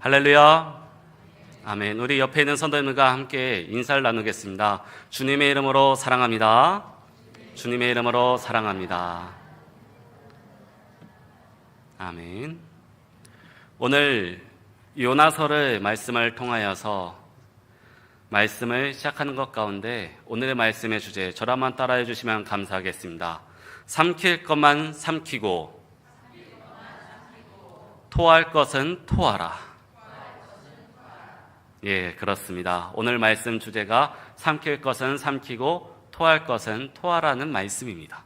할렐루야. 아멘. 우리 옆에 있는 성도님들과 함께 인사를 나누겠습니다. 주님의 이름으로 사랑합니다. 주님의 이름으로 사랑합니다. 아멘. 오늘 요나서를 말씀을 통하여서 말씀을 시작하는 것 가운데 오늘의 말씀의 주제 저를 한번 따라해 주시면 감사하겠습니다. 삼킬 것만 삼키고 토할 것은 토하라. 예, 그렇습니다. 오늘 말씀 주제가 삼킬 것은 삼키고 토할 것은 토하라는 말씀입니다.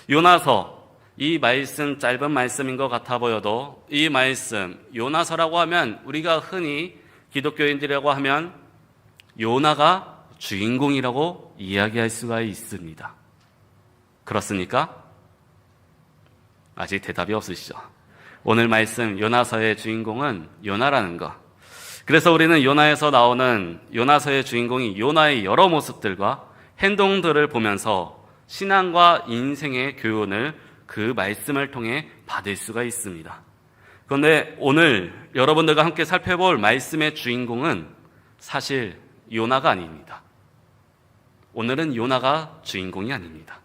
요나서, 이 말씀 짧은 말씀인 것 같아 보여도 이 말씀, 요나서라고 하면 우리가 흔히 기독교인들이라고 하면 요나가 주인공이라고 이야기할 수가 있습니다. 그렇습니까? 아직 대답이 없으시죠? 오늘 말씀 요나서의 주인공은 요나라는 것. 그래서 우리는 요나에서 나오는 요나서의 주인공이 요나의 여러 모습들과 행동들을 보면서 신앙과 인생의 교훈을 그 말씀을 통해 받을 수가 있습니다. 그런데 오늘 여러분들과 함께 살펴볼 말씀의 주인공은 사실 요나가 아닙니다. 오늘은 요나가 주인공이 아닙니다.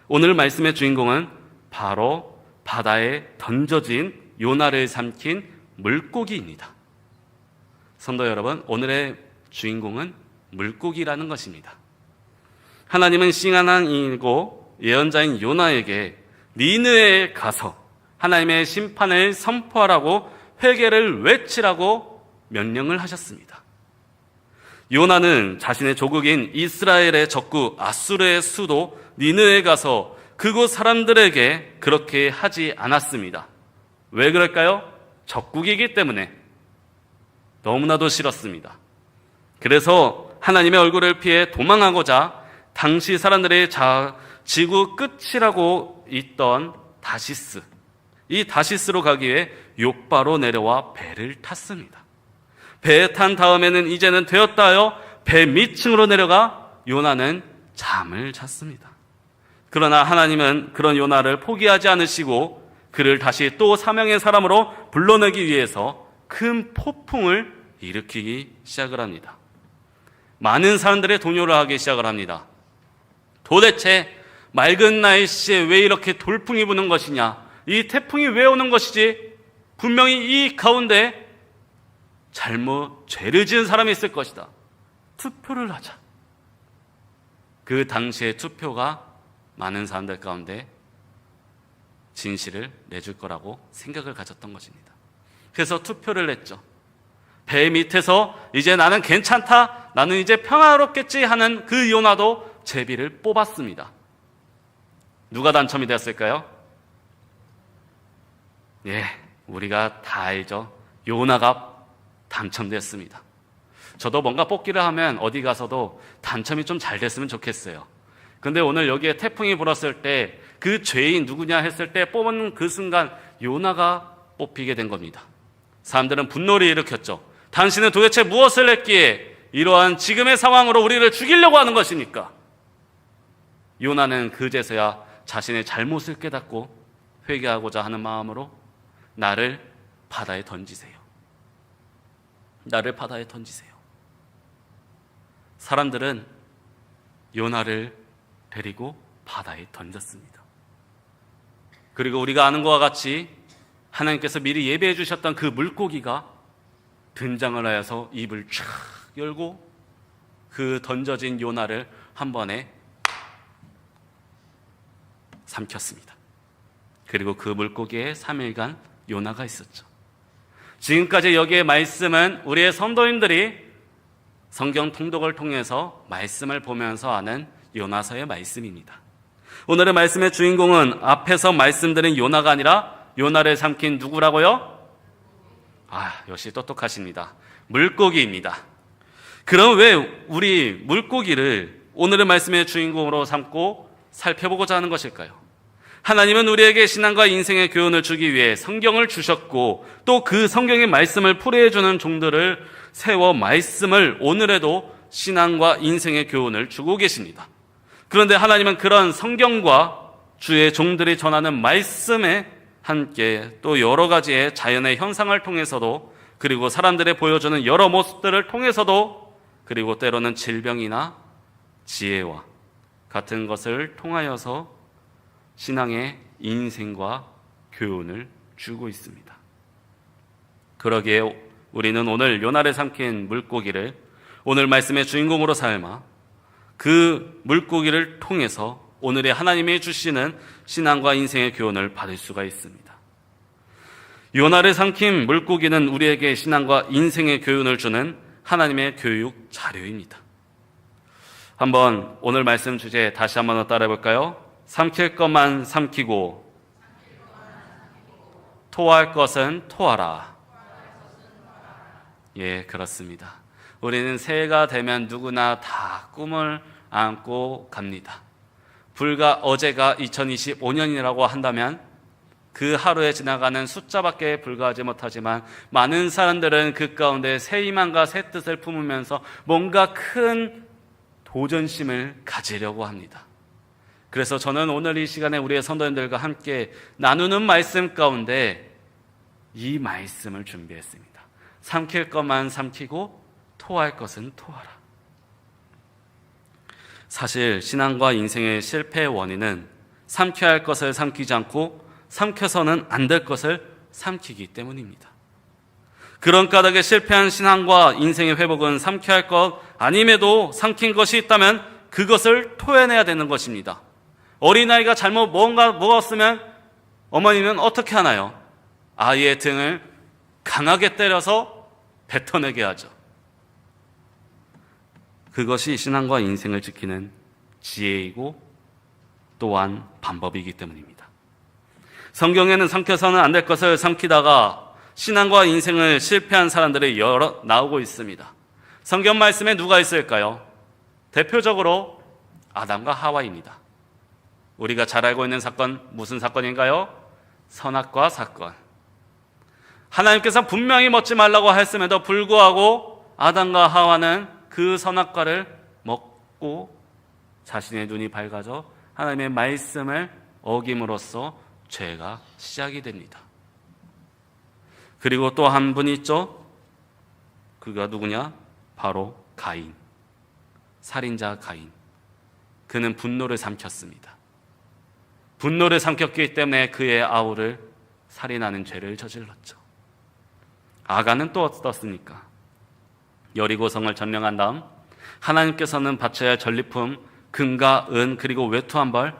오늘 말씀의 주인공은 바로 바다에 던져진 요나를 삼킨 물고기입니다. 성도 여러분, 오늘의 주인공은 물고기라는 것입니다. 하나님은 싱하나이고 예언자인 요나에게 니느웨에 가서 하나님의 심판을 선포하라고 회개를 외치라고 명령을 하셨습니다. 요나는 자신의 조국인 이스라엘의 적국 아수르의 수도 니느웨에 가서 그곳 사람들에게 그렇게 하지 않았습니다. 왜 그럴까요? 적국이기 때문에 너무나도 싫었습니다. 그래서 하나님의 얼굴을 피해 도망하고자 당시 사람들의 지구 끝이라고 있던 다시스, 이 다시스로 가기 위해 욥바로 내려와 배를 탔습니다. 배에 탄 다음에는 이제는 되었다 하여 배 밑층으로 내려가 요나는 잠을 잤습니다. 그러나 하나님은 그런 요나를 포기하지 않으시고 그를 다시 또 사명의 사람으로 불러내기 위해서 큰 폭풍을 일으키기 시작을 합니다. 많은 사람들의 동요를 하기 시작을 합니다. 도대체 맑은 날씨에 왜 이렇게 돌풍이 부는 것이냐? 이 태풍이 왜 오는 것이지? 분명히 이 가운데 죄를 지은 사람이 있을 것이다. 투표를 하자. 그 당시의 투표가 많은 사람들 가운데 진실을 내줄 거라고 생각을 가졌던 것입니다. 그래서 투표를 냈죠. 배 밑에서 이제 나는 괜찮다, 나는 이제 평화롭겠지 하는 그 요나도 제비를 뽑았습니다. 누가 당첨이 되었을까요? 예, 우리가 다 알죠. 요나가 당첨됐습니다. 저도 뭔가 뽑기를 하면 어디 가서도 당첨이 좀 잘 됐으면 좋겠어요. 근데 오늘 여기에 태풍이 불었을 때 그 죄인 누구냐 했을 때 뽑은 그 순간 요나가 뽑히게 된 겁니다. 사람들은 분노를 일으켰죠. 당신은 도대체 무엇을 했기에 이러한 지금의 상황으로 우리를 죽이려고 하는 것입니까? 요나는 그제서야 자신의 잘못을 깨닫고 회개하고자 하는 마음으로 나를 바다에 던지세요. 나를 바다에 던지세요. 사람들은 요나를 데리고 바다에 던졌습니다. 그리고 우리가 아는 것과 같이 하나님께서 미리 예배해 주셨던 그 물고기가 등장을 하여서 입을 쫙 열고 그 던져진 요나를 한 번에 삼켰습니다. 그리고 그 물고기에 3일간 요나가 있었죠. 지금까지 여기에 말씀은 우리의 성도님들이 성경 통독을 통해서 말씀을 보면서 아는 요나서의 말씀입니다. 오늘의 말씀의 주인공은 앞에서 말씀드린 요나가 아니라 요나를 삼킨 누구라고요? 역시 똑똑하십니다. 물고기입니다. 그럼 왜 우리 물고기를 오늘의 말씀의 주인공으로 삼고 살펴보고자 하는 것일까요? 하나님은 우리에게 신앙과 인생의 교훈을 주기 위해 성경을 주셨고 또 그 성경의 말씀을 풀이해주는 종들을 세워 말씀을 오늘에도 신앙과 인생의 교훈을 주고 계십니다. 그런데 하나님은 그런 성경과 주의 종들이 전하는 말씀에 함께 또 여러 가지의 자연의 현상을 통해서도 그리고 사람들이 보여주는 여러 모습들을 통해서도, 그리고 때로는 질병이나 지혜와 같은 것을 통하여서 신앙의 인생과 교훈을 주고 있습니다. 그러기에 우리는 오늘 요나를 삼킨 물고기를 오늘 말씀의 주인공으로 삼아 그 물고기를 통해서 오늘의 하나님이 주시는 신앙과 인생의 교훈을 받을 수가 있습니다. 요나를 삼킨 물고기는 우리에게 신앙과 인생의 교훈을 주는 하나님의 교육 자료입니다. 한번 오늘 말씀 주제 다시 한번 따라해 볼까요? 삼킬 것만 삼키고 토할 것은 토하라. 예, 그렇습니다. 우리는 새해가 되면 누구나 다 꿈을 안고 갑니다. 불과 어제가 2025년이라고 한다면 그 하루에 지나가는 숫자밖에 불과하지 못하지만 많은 사람들은 그 가운데 새 희망과 새 뜻을 품으면서 뭔가 큰 도전심을 가지려고 합니다. 그래서 저는 오늘 이 시간에 우리의 성도님들과 함께 나누는 말씀 가운데 이 말씀을 준비했습니다. 삼킬 것만 삼키고 토할 것은 토하라. 사실 신앙과 인생의 실패의 원인은 삼켜야 할 것을 삼키지 않고 삼켜서는 안 될 것을 삼키기 때문입니다. 그런 까닭에 실패한 신앙과 인생의 회복은 삼켜야 할 것 아님에도 삼킨 것이 있다면 그것을 토해내야 되는 것입니다. 어린아이가 잘못 뭔가 먹었으면 어머니는 어떻게 하나요? 아이의 등을 강하게 때려서 뱉어내게 하죠. 그것이 신앙과 인생을 지키는 지혜이고 또한 방법이기 때문입니다. 성경에는 삼켜서는 안 될 것을 삼키다가 신앙과 인생을 실패한 사람들이 여러 나오고 있습니다. 성경 말씀에 누가 있을까요? 대표적으로 아담과 하와입니다. 우리가 잘 알고 있는 사건, 무슨 사건인가요? 선악과 사건. 하나님께서 분명히 먹지 말라고 했음에도 불구하고 아담과 하와는 그 선악과를 먹고 자신의 눈이 밝아져 하나님의 말씀을 어김으로써 죄가 시작이 됩니다. 그리고 또 한 분이 있죠. 그가 누구냐? 바로 가인. 살인자 가인. 그는 분노를 삼켰습니다. 분노를 삼켰기 때문에 그의 아우를 살인하는 죄를 저질렀죠. 아간은 또 어떻습니까? 여리고성을 점령한 다음 하나님께서는 바쳐야 할 전리품 금과 은 그리고 외투 한 벌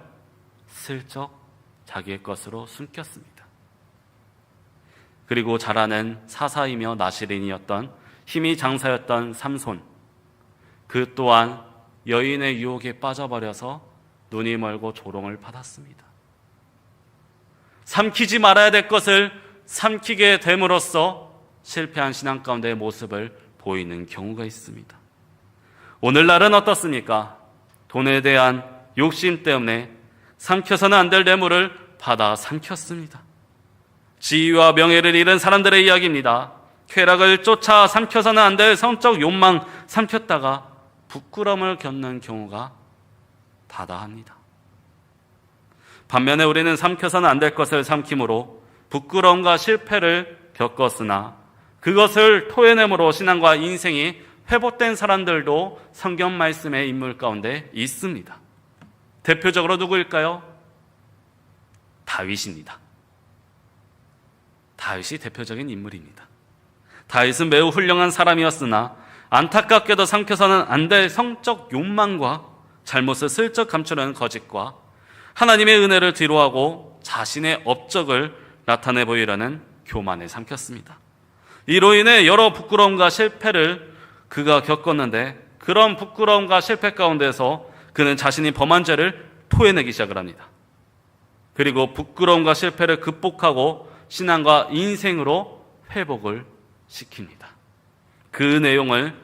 슬쩍 자기의 것으로 숨겼습니다. 그리고 자라는 사사이며 나시린이었던 힘이 장사였던 삼손, 그 또한 여인의 유혹에 빠져버려서 눈이 멀고 조롱을 받았습니다. 삼키지 말아야 될 것을 삼키게 됨으로써 실패한 신앙 가운데의 모습을 보이는 경우가 있습니다. 오늘날은 어떻습니까? 돈에 대한 욕심 때문에 삼켜서는 안 될 뇌물을 받아 삼켰습니다. 지위와 명예를 잃은 사람들의 이야기입니다. 쾌락을 쫓아 삼켜서는 안 될 성적 욕망 삼켰다가 부끄러움을 겪는 경우가 다다합니다. 반면에 우리는 삼켜서는 안 될 것을 삼킴으로 부끄러움과 실패를 겪었으나 그것을 토해냄으로 신앙과 인생이 회복된 사람들도 성경 말씀의 인물 가운데 있습니다. 대표적으로 누구일까요? 다윗입니다. 다윗이 대표적인 인물입니다. 다윗은 매우 훌륭한 사람이었으나 안타깝게도 삼켜서는 안 될 성적 욕망과 잘못을 슬쩍 감추는 거짓과 하나님의 은혜를 뒤로하고 자신의 업적을 나타내 보이려는 교만에 삼켰습니다. 이로 인해 여러 부끄러움과 실패를 그가 겪었는데 그런 부끄러움과 실패 가운데서 그는 자신이 범한 죄를 토해내기 시작을 합니다. 그리고 부끄러움과 실패를 극복하고 신앙과 인생으로 회복을 시킵니다. 그 내용을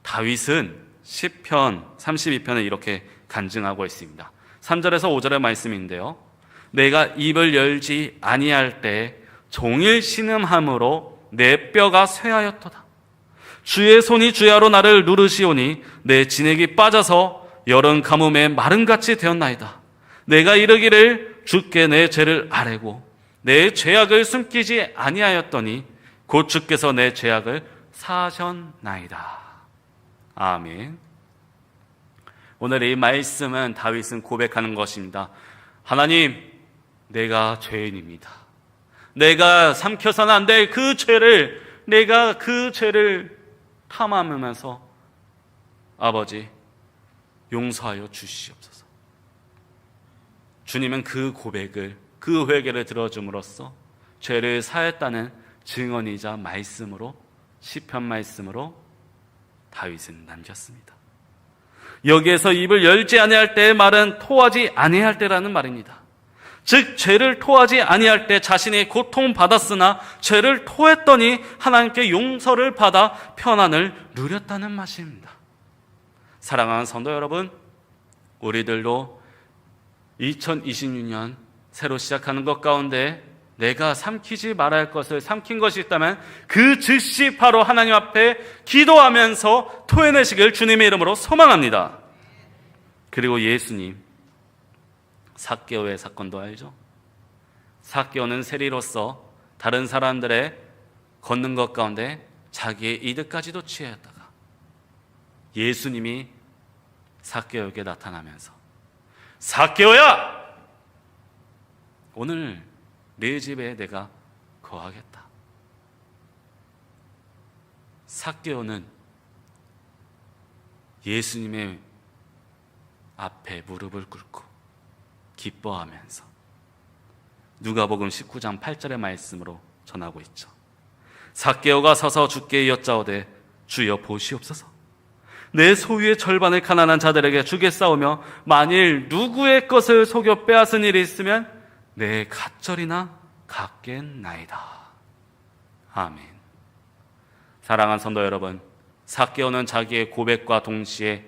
다윗은 시편 32편에 이렇게 간증하고 있습니다. 3절에서 5절의 말씀인데요. 내가 입을 열지 아니할 때 종일 신음함으로 내 뼈가 쇠하였도다. 주의 손이 주야로 나를 누르시오니 내 진액이 빠져서 여름 가뭄에 마름같이 되었나이다. 내가 이르기를 주께 내 죄를 아뢰고 내 죄악을 숨기지 아니하였더니 곧 주께서 내 죄악을 사하셨나이다. 아멘. 오늘 이 말씀은 다윗은 고백하는 것입니다. 하나님, 내가 죄인입니다. 내가 삼켜서는 안 될 그 죄를, 내가 그 죄를 탐하면서 아버지 용서하여 주시옵소서. 주님은 그 고백을, 그 회개를 들어줌으로써 죄를 사했다는 증언이자 말씀으로, 시편 말씀으로 다윗은 남겼습니다. 여기에서 입을 열지 아니할 때의 말은 토하지 아니할 때라는 말입니다. 즉 죄를 토하지 아니할 때 자신이 고통받았으나 죄를 토했더니 하나님께 용서를 받아 평안을 누렸다는 말입니다. 사랑하는 성도 여러분, 우리들도 2026년 새로 시작하는 것 가운데 내가 삼키지 말아야 할 것을 삼킨 것이 있다면 그 즉시 바로 하나님 앞에 기도하면서 토해내시길 주님의 이름으로 소망합니다. 그리고 예수님, 삭개오의 사건도 알죠? 삭개오는 세리로서 다른 사람들의 걷는 것 가운데 자기의 이득까지도 취하였다가 예수님이 삭개오에게 나타나면서 삭개오야! 오늘 네 집에 내가 거하겠다. 삭개오는 예수님의 앞에 무릎을 꿇고 기뻐하면서 누가복음 19장 8절의 말씀으로 전하고 있죠. 삭개오가 서서 주께 여짜오되 주여 보시옵소서. 내 소유의 절반을 가난한 자들에게 주겠사오며 만일 누구의 것을 속여 빼앗은 일이 있으면 내 갓절이나 갚겠나이다. 아멘. 사랑하는 성도 여러분, 삭개오는 자기의 고백과 동시에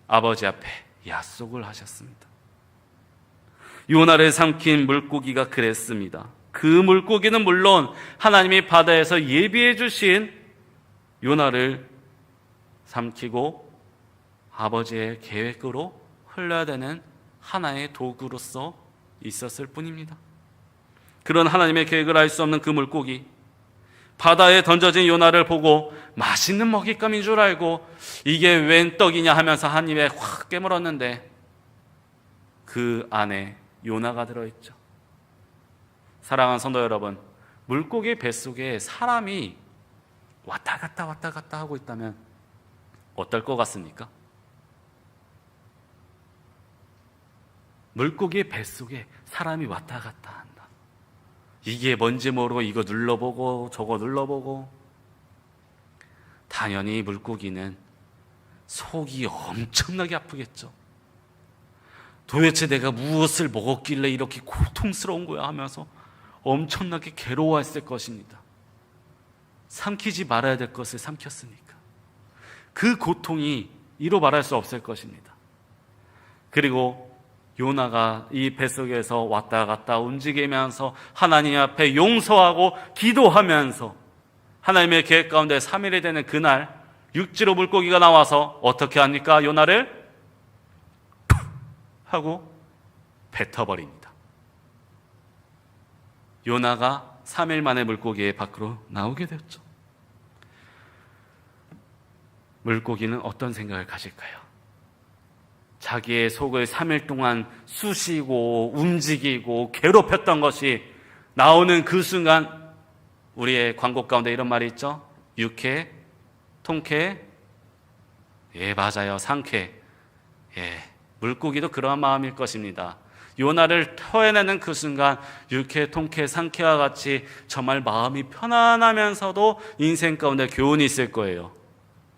아버지 앞에 약속을 하셨습니다. 요나를 삼킨 물고기가 그랬습니다. 그 물고기는 물론 하나님이 바다에서 예비해 주신 요나를 삼키고 아버지의 계획으로 흘러야 되는 하나의 도구로서 있었을 뿐입니다. 그런 하나님의 계획을 알 수 없는 그 물고기, 바다에 던져진 요나를 보고 맛있는 먹잇감인 줄 알고 이게 웬 떡이냐 하면서 한 입에 확 깨물었는데 그 안에 요나가 들어있죠. 사랑하는 성도 여러분, 물고기 뱃속에 사람이 왔다 갔다 하고 있다면 어떨 것 같습니까? 물고기 뱃속에 사람이 왔다 갔다 한다. 이게 뭔지 모르고 이거 눌러보고 저거 눌러보고, 당연히 물고기는 속이 엄청나게 아프겠죠. 도대체 내가 무엇을 먹었길래 이렇게 고통스러운 거야 하면서 엄청나게 괴로워했을 것입니다. 삼키지 말아야 될 것을 삼켰으니까 그 고통이 이루 말할 수 없을 것입니다. 그리고 요나가 이 뱃속에서 왔다 갔다 움직이면서 하나님 앞에 용서하고 기도하면서 하나님의 계획 가운데 3일이 되는 그날 육지로 물고기가 나와서 어떻게 합니까? 요나를 하고 뱉어버립니다. 요나가 3일 만에 물고기의 밖으로 나오게 되었죠. 물고기는 어떤 생각을 가질까요? 자기의 속을 3일 동안 쑤시고 움직이고 괴롭혔던 것이 나오는 그 순간, 우리의 광고 가운데 이런 말이 있죠. 육회, 통쾌, 예 맞아요, 상쾌. 예, 물고기도 그러한 마음일 것입니다. 요나를 토해내는 그 순간 육회, 통쾌, 상쾌와 같이 정말 마음이 편안하면서도 인생 가운데 교훈이 있을 거예요.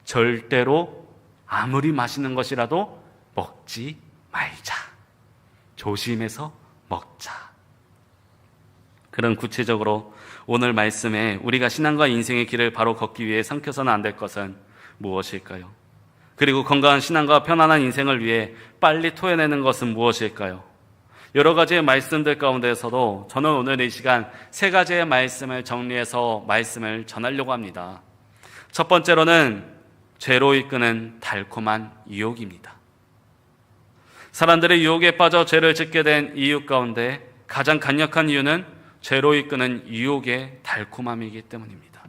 절대로 아무리 맛있는 것이라도 먹지 말자. 조심해서 먹자. 그런 구체적으로 오늘 말씀에 우리가 신앙과 인생의 길을 바로 걷기 위해 삼켜서는 안 될 것은 무엇일까요? 그리고 건강한 신앙과 편안한 인생을 위해 빨리 토해내는 것은 무엇일까요? 여러 가지의 말씀들 가운데서도 저는 오늘 이 시간 3가지의 말씀을 정리해서 말씀을 전하려고 합니다. 첫 번째로는 죄로 이끄는 달콤한 유혹입니다. 사람들의 유혹에 빠져 죄를 짓게 된 이유 가운데 가장 강력한 이유는 죄로 이끄는 유혹의 달콤함이기 때문입니다.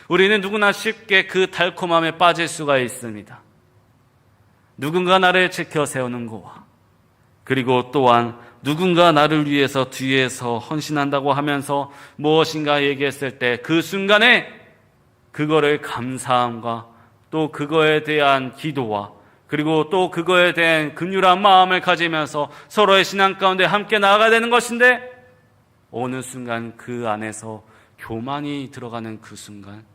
우리는 누구나 쉽게 그 달콤함에 빠질 수가 있습니다. 누군가 나를 지켜 세우는 거와, 그리고 또한 누군가 나를 위해서 뒤에서 헌신한다고 하면서 무엇인가 얘기했을 때 그 순간에 그거를 감사함과 또 그거에 대한 기도와 그리고 또 그거에 대한 긍휼한 마음을 가지면서 서로의 신앙 가운데 함께 나아가야 되는 것인데, 어느 순간 그 안에서 교만이 들어가는 그 순간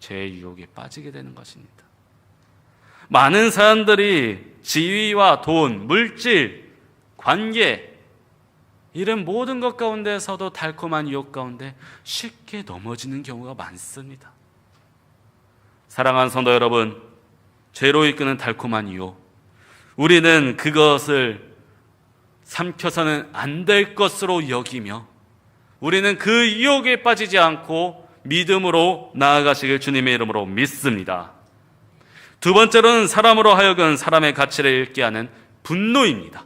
죄의 유혹에 빠지게 되는 것입니다. 많은 사람들이 지위와 돈, 물질, 관계, 이런 모든 것 가운데서도 달콤한 유혹 가운데 쉽게 넘어지는 경우가 많습니다. 사랑하는 성도 여러분, 죄로 이끄는 달콤한 유혹, 우리는 그것을 삼켜서는 안 될 것으로 여기며 우리는 그 유혹에 빠지지 않고 믿음으로 나아가시길 주님의 이름으로 믿습니다. 두 번째로는 사람으로 하여금 사람의 가치를 잃게 하는 분노입니다.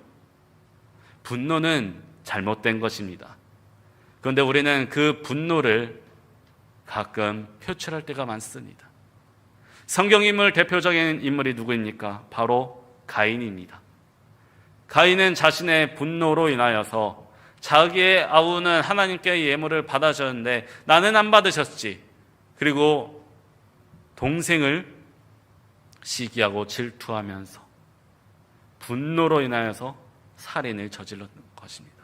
분노는 잘못된 것입니다. 그런데 우리는 그 분노를 가끔 표출할 때가 많습니다. 성경 인물 대표적인 인물이 누구입니까? 바로 가인입니다. 가인은 자신의 분노로 인하여서 자기의 아우는 하나님께 예물을 받아줬는데 나는 안 받으셨지. 그리고 동생을 시기하고 질투하면서 분노로 인하여서 살인을 저질렀는 것입니다.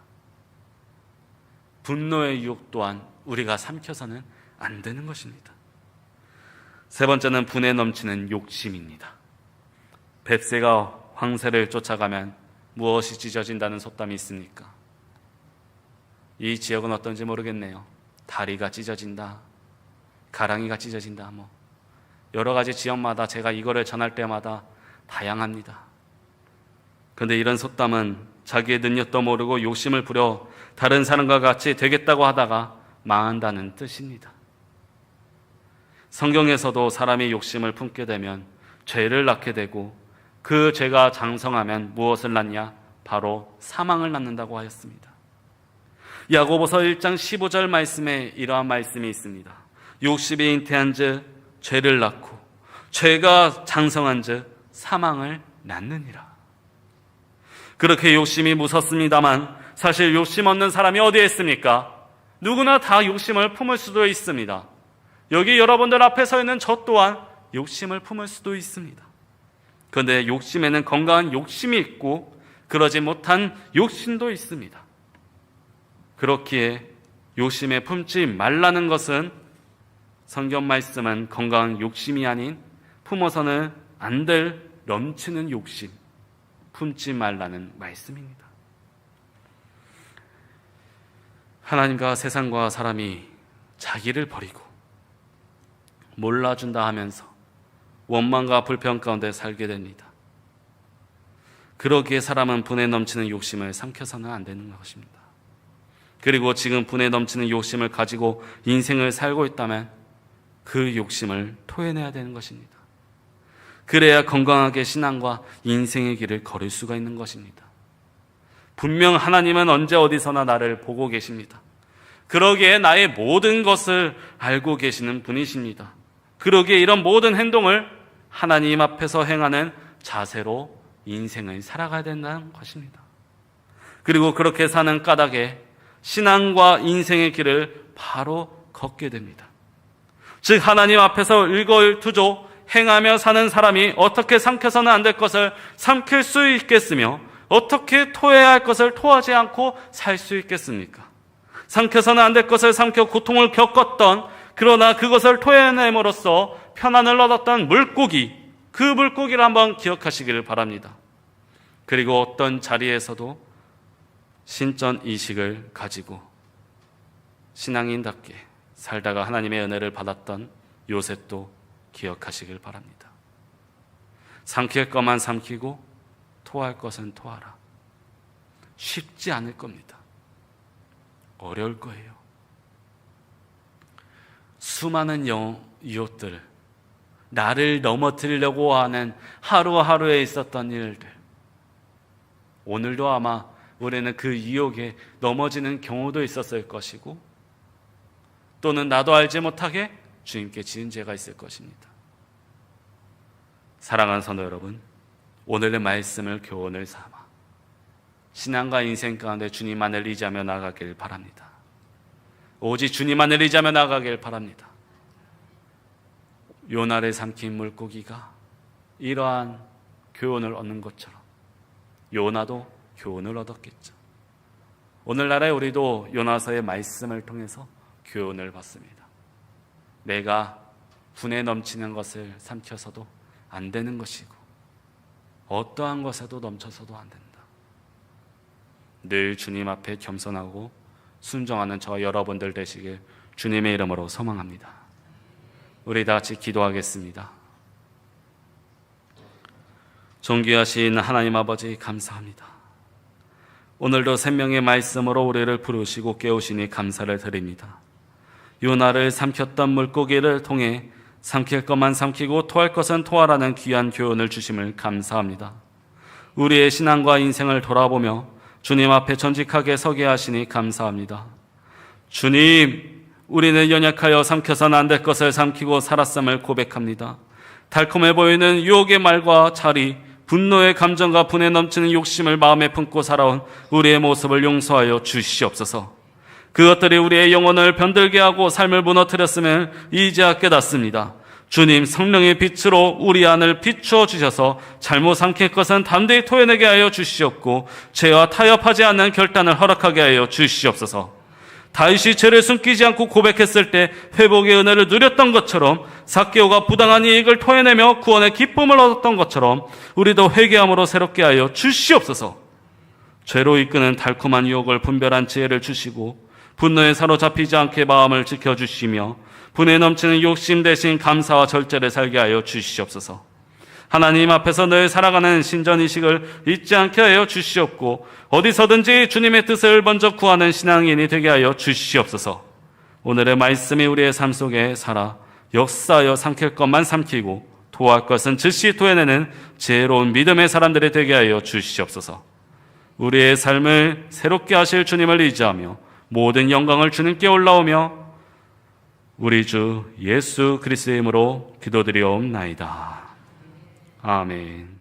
분노의 유혹 또한 우리가 삼켜서는 안 되는 것입니다. 세 번째는 분에 넘치는 욕심입니다. 뱁새가 황새를 쫓아가면 무엇이 찢어진다는 속담이 있습니까? 이 지역은 어떤지 모르겠네요. 다리가 찢어진다, 가랑이가 찢어진다, 여러 가지 지역마다 제가 이거를 전할 때마다 다양합니다. 그런데 이런 속담은 자기의 능력도 모르고 욕심을 부려 다른 사람과 같이 되겠다고 하다가 망한다는 뜻입니다. 성경에서도 사람이 욕심을 품게 되면 죄를 낳게 되고 그 죄가 장성하면 무엇을 낳냐? 바로 사망을 낳는다고 하였습니다. 야고보서 1장 15절 말씀에 이러한 말씀이 있습니다. 욕심이 잉태한 즉 죄를 낳고 죄가 장성한 즉 사망을 낳느니라. 그렇게 욕심이 무섭습니다만 사실 욕심 없는 사람이 어디에 있습니까? 누구나 다 욕심을 품을 수도 있습니다. 여기 여러분들 앞에 서 있는 저 또한 욕심을 품을 수도 있습니다. 그런데 욕심에는 건강한 욕심이 있고 그러지 못한 욕심도 있습니다. 그렇기에 욕심에 품지 말라는 것은 성경 말씀은 건강한 욕심이 아닌 품어서는 안 될 넘치는 욕심, 품지 말라는 말씀입니다. 하나님과 세상과 사람이 자기를 버리고 몰라준다 하면서 원망과 불평 가운데 살게 됩니다. 그러기에 사람은 분에 넘치는 욕심을 삼켜서는 안 되는 것입니다. 그리고 지금 분에 넘치는 욕심을 가지고 인생을 살고 있다면 그 욕심을 토해내야 되는 것입니다. 그래야 건강하게 신앙과 인생의 길을 걸을 수가 있는 것입니다. 분명 하나님은 언제 어디서나 나를 보고 계십니다. 그러기에 나의 모든 것을 알고 계시는 분이십니다. 그러기에 이런 모든 행동을 하나님 앞에서 행하는 자세로 인생을 살아가야 된다는 것입니다. 그리고 그렇게 사는 까닭에 신앙과 인생의 길을 바로 걷게 됩니다. 즉 하나님 앞에서 일거일투족 행하며 사는 사람이 어떻게 삼켜서는 안 될 것을 삼킬 수 있겠으며 어떻게 토해야 할 것을 토하지 않고 살 수 있겠습니까? 삼켜서는 안 될 것을 삼켜 고통을 겪었던, 그러나 그것을 토해냄으로써 편안을 얻었던 물고기, 그 물고기를 한번 기억하시기를 바랍니다. 그리고 어떤 자리에서도 신전 의식을 가지고 신앙인답게 살다가 하나님의 은혜를 받았던 요셉도 기억하시길 바랍니다. 삼킬 것만 삼키고 토할 것은 토하라. 쉽지 않을 겁니다. 어려울 거예요. 수많은 유혹들, 나를 넘어뜨리려고 하는 하루하루에 있었던 일들, 오늘도 아마 우리는 그 유혹에 넘어지는 경우도 있었을 것이고, 또는 나도 알지 못하게 주님께 지은 죄가 있을 것입니다. 사랑하는 성도 여러분, 오늘의 말씀을 교훈을 삼아 신앙과 인생 가운데 주님만을 의지하며 나아가길 바랍니다. 오직 주님만을 의지하며 나아가길 바랍니다. 요나를 삼킨 물고기가 이러한 교훈을 얻는 것처럼 요나도 교훈을 얻었겠죠. 오늘날에 우리도 요나서의 말씀을 통해서 교훈을 받습니다. 내가 분에 넘치는 것을 삼켜서도 안 되는 것이고 어떠한 것에도 넘쳐서도 안 된다. 늘 주님 앞에 겸손하고 순종하는 저와 여러분들 되시길 주님의 이름으로 소망합니다. 우리 다 같이 기도하겠습니다. 존귀하신 하나님 아버지, 감사합니다. 오늘도 생명의 말씀으로 우리를 부르시고 깨우시니 감사를 드립니다. 요나를 삼켰던 물고기를 통해 삼킬 것만 삼키고 토할 것은 토하라는 귀한 교훈을 주심을 감사합니다. 우리의 신앙과 인생을 돌아보며 주님 앞에 전직하게 서게 하시니 감사합니다. 주님, 우리는 연약하여 삼켜서는 안 될 것을 삼키고 살았음을 고백합니다. 달콤해 보이는 유혹의 말과 자리, 분노의 감정과 분에 넘치는 욕심을 마음에 품고 살아온 우리의 모습을 용서하여 주시옵소서. 그것들이 우리의 영혼을 병들게 하고 삶을 무너뜨렸음을 이제야 깨닫습니다. 주님, 성령의 빛으로 우리 안을 비추어 주셔서 잘못 삼킬 것은 담대히 토해내게 하여 주시옵고 죄와 타협하지 않는 결단을 허락하게 하여 주시옵소서. 다윗이 죄를 숨기지 않고 고백했을 때 회복의 은혜를 누렸던 것처럼 삭개오가 부당한 이익을 토해내며 구원의 기쁨을 얻었던 것처럼 우리도 회개함으로 새롭게 하여 주시옵소서. 죄로 이끄는 달콤한 유혹을 분별한 지혜를 주시고 분노에 사로잡히지 않게 마음을 지켜주시며 분에 넘치는 욕심 대신 감사와 절제를 살게 하여 주시옵소서. 하나님 앞에서 늘 살아가는 신전의식을 잊지 않게 하여 주시옵고 어디서든지 주님의 뜻을 먼저 구하는 신앙인이 되게 하여 주시옵소서. 오늘의 말씀이 우리의 삶 속에 살아 역사하여 삼킬 것만 삼키고 토할 것은 즉시 토해내는 지혜로운 믿음의 사람들이 되게 하여 주시옵소서. 우리의 삶을 새롭게 하실 주님을 의지하며 모든 영광을 주님께 올라오며 우리 주 예수 그리스도의 이름으로 기도드리옵나이다. 아멘.